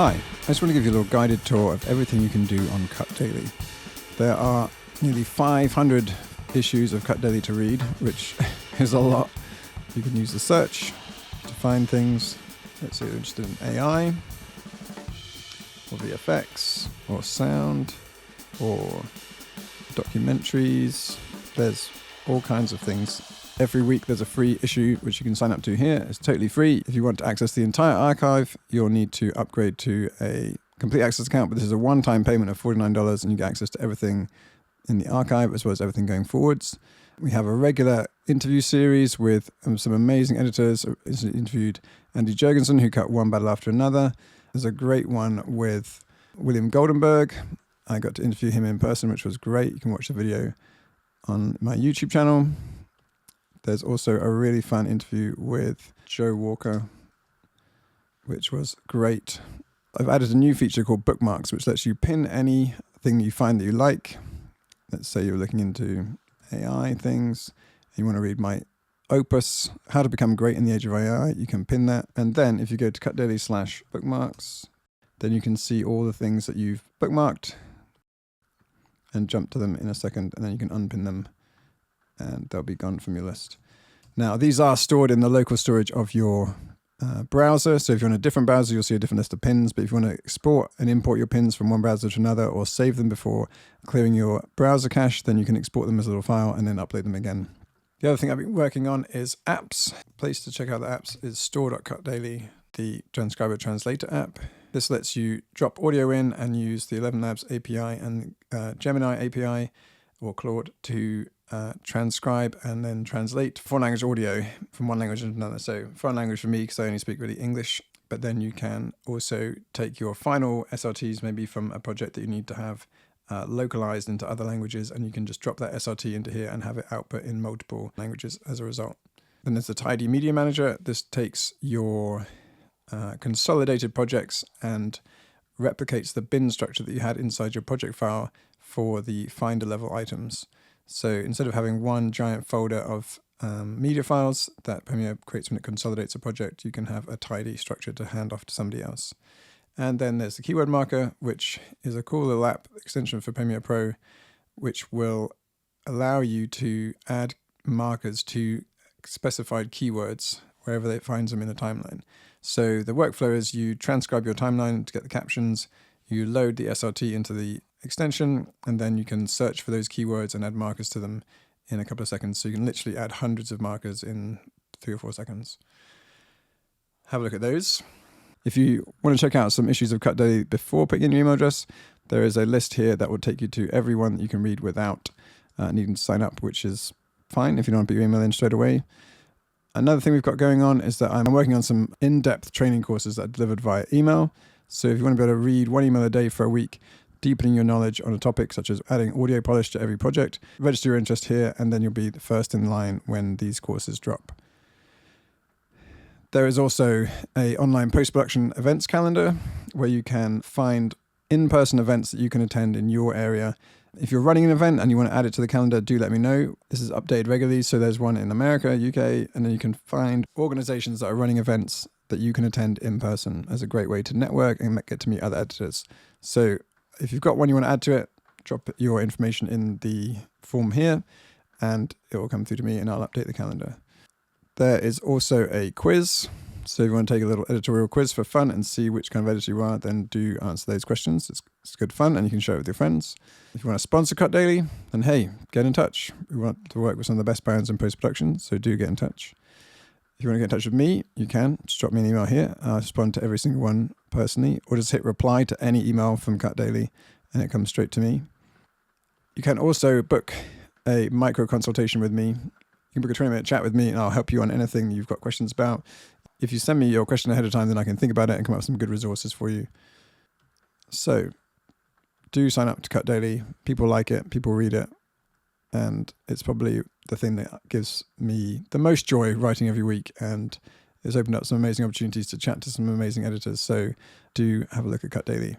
Hi, I just want to give you a little guided tour of everything you can do on Cut Daily. There are nearly 500 issues of Cut Daily to read, which is a lot. You can use the search to find things. Let's say you're interested in AI, or VFX, or sound, or documentaries. There's all kinds of things. Every week there's a free issue which you can sign up to here. It's totally free. If you want to access the entire archive, you'll need to upgrade to a complete access account, but this is a one-time payment of $49 and you get access to everything in the archive as well as everything going forwards. We have a regular interview series with some amazing editors. I interviewed Andy Jurgensen, who cut one battle after another. There's a great one with William Goldenberg. I got to interview him in person, which was great. You can watch the video on my YouTube channel. There's also a really fun interview with Joe Walker, which was great. I've added a new feature called Bookmarks, which lets you pin anything that you find that you like. Let's say you're looking into AI things, and you want to read my opus, How to Become Great in the Age of AI. You can pin that. And then if you go to cutdaily/bookmarks, then you can see all the things that you've bookmarked and jump to them in a second, and then you can unpin them and they'll be gone from your list. Now, these are stored in the local storage of your browser. So if you're on a different browser, you'll see a different list of pins. But if you want to export and import your pins from one browser to another or save them before clearing your browser cache, then you can export them as a little file and then upload them again. The other thing I've been working on is apps. The place to check out the apps is store.cutdaily, the transcriber translator app. This lets you drop audio in and use the 11 Labs API and Gemini API or Claude to transcribe and then translate foreign language audio from one language into another. So foreign language for me, because I only speak really English, but then you can also take your final SRTs maybe from a project that you need to have localized into other languages, and you can just drop that SRT into here and have it output in multiple languages as a result. Then there's the Tidy Media Manager. This takes your consolidated projects and replicates the bin structure that you had inside your project file for the Finder level items. So instead of having one giant folder of media files that Premiere creates when it consolidates a project, you can have a tidy structure to hand off to somebody else. And then there's the keyword marker, which is a cool little app extension for Premiere Pro, which will allow you to add markers to specified keywords wherever it finds them in the timeline. So the workflow is you transcribe your timeline to get the captions, you load the SRT into the extension, and then you can search for those keywords and add markers to them in a couple of seconds. So you can literally add hundreds of markers in 3 or 4 seconds. Have a look at those. If you want to check out some issues of Cut Daily before putting in your email address, there is a list here that will take you to every one that you can read without needing to sign up, which is fine if you don't want to put your email in straight away. Another thing we've got going on is that I'm working on some in-depth training courses that are delivered via email. So if you want to be able to read one email a day for a week, deepening your knowledge on a topic such as adding audio polish to every project, register your interest here, and then you'll be the first in line when these courses drop. There is also an online post-production events calendar where you can find in-person events that you can attend in your area. If you're running an event and you want to add it to the calendar, do let me know. This is updated regularly, so there's one in America, UK, and then you can find organizations that are running events that you can attend in person as a great way to network and get to meet other editors. So if you've got one you want to add to it, drop your information in the form here and it will come through to me and I'll update the calendar. There is also a quiz. So if you want to take a little editorial quiz for fun and see which kind of editor you are, then do answer those questions. It's good fun and you can share it with your friends. If you want to sponsor Cut Daily, then hey, get in touch. We want to work with some of the best brands in post-production, so do get in touch. If you want to get in touch with me, you can. Just drop me an email here. I'll respond to every single one personally, or just hit reply to any email from Cut Daily and it comes straight to me. You can also book a micro consultation with me. You can book a 20-minute chat with me and I'll help you on anything you've got questions about. If you send me your question ahead of time, then I can think about it and come up with some good resources for you. So do sign up to Cut Daily. People like it, people read it, and it's probably the thing that gives me the most joy writing every week, and it's opened up some amazing opportunities to chat to some amazing editors. So do have a look at Cut Daily.